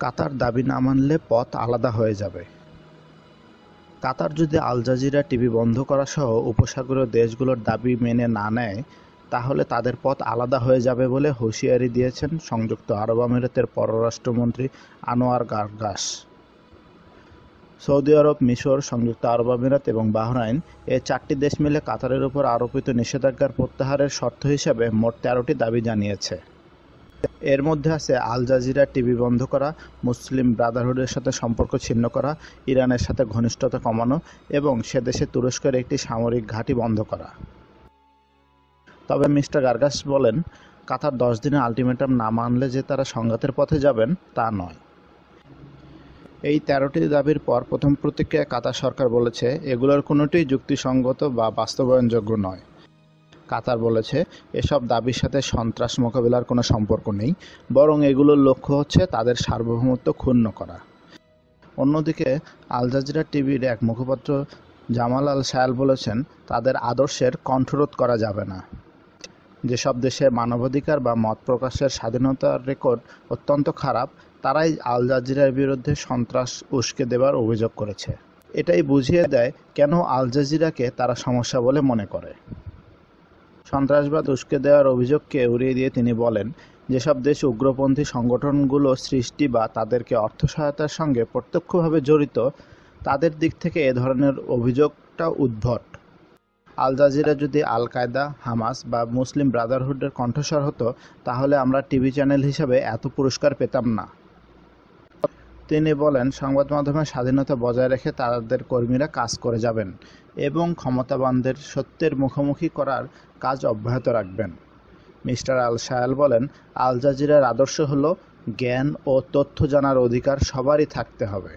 কাতার দাবি না মানলে পথ আলাদা হয়ে যাবে। কাতার যদি আল জাজিরা টিভি বন্ধ করা সহ উপসাগরীয় দেশগুলোর দাবি মেনে না নেয়, তাহলে তাদের পথ আলাদা হয়ে যাবে বলে হুঁশিয়ারি দিয়েছেন সংযুক্ত আরব আমিরাতের পররাষ্ট্রমন্ত্রী আনোয়ার গার্গাস। সৌদি আরব, মিশর, সংযুক্ত আরব আমিরাত এবং বাহরাইন এই 4টি দেশ মিলে কাতারের উপর আরোপিত নিষেধাজ্ঞার প্রত্যাহারের শর্ত হিসেবে মোট 13টি দাবি জানিয়েছে। এর মধ্যে আছে আল জাজিরা টিভি বন্ধ করা, মুসলিম ব্রাদারহুডের সাথে সম্পর্ক ছিন্ন করা, ইরানের সাথে ঘনিষ্ঠতা কমানো এবং সে দেশে তুরস্কের একটি সামরিক ঘাঁটি বন্ধ করা। তবে মিস্টার গার্গাস বলেন, কাতার 10 দিনের আলটিমেটাম না মানলে যে তারা সংঘাতের পথে যাবেন তা নয়। এই 13টি দাবির পর প্রথম প্রতিক্রিয়ায় কাতার সরকার বলেছে, এগুলোর কোনোটিই যুক্তিসঙ্গত বা বাস্তবায়নযোগ্য নয়। কাতার বলেছে, এসব দাবির সাথে সন্ত্রাস মোকাবিলার কোনো সম্পর্ক নেই, বরং এগুলোর লক্ষ্য হচ্ছে তাদের সার্বভৌমত্ব ক্ষুণ্ণ করা। অন্যদিকে আল জাজিরা টিভির এক মুখপাত্র জামাল আল শায়াল বলেছেন, তাদের আদর্শের কণ্ঠরোধ করা যাবে না। যেসব দেশে মানবাধিকার বা মত প্রকাশের স্বাধীনতার রেকর্ড অত্যন্ত খারাপ, তারাই আল জাজিরার বিরুদ্ধে সন্ত্রাস উস্কে দেবার অভিযোগ করেছে। এটাই বুঝিয়ে দেয় কেন আল জাজিরাকে তারা সমস্যা বলে মনে করে। সন্ত্রাসবাদ উস্কে দেওয়ার অভিযোগকে উড়িয়ে দিয়ে তিনি বলেন, যেসব দেশ উগ্রপন্থী সংগঠনগুলো সৃষ্টি বা তাদেরকে অর্থ সহায়তার সঙ্গে প্রত্যক্ষভাবে জড়িত, তাদের দিক থেকে এ ধরনের অভিযোগটা উদ্ভট। আল জাজিরা যদি আল কায়দা, হামাস বা মুসলিম ব্রাদারহুডের কণ্ঠস্বর হতো, তাহলে আমরা টিভি চ্যানেল হিসেবে এত পুরস্কার পেতাম না। তিনি বলেন, সংবাদ মাধ্যমের স্বাধীনতা বজায় রেখে তাদের কর্মীরা কাজ করে যাবেন এবং ক্ষমতাবানদের সত্যের মুখোমুখি করার কাজ অব্যাহত রাখবেন। মিস্টার আল শায়াল বলেন, আল জাজিরার আদর্শ হলো জ্ঞান ও তথ্য জানার অধিকার সবারই থাকতে হবে।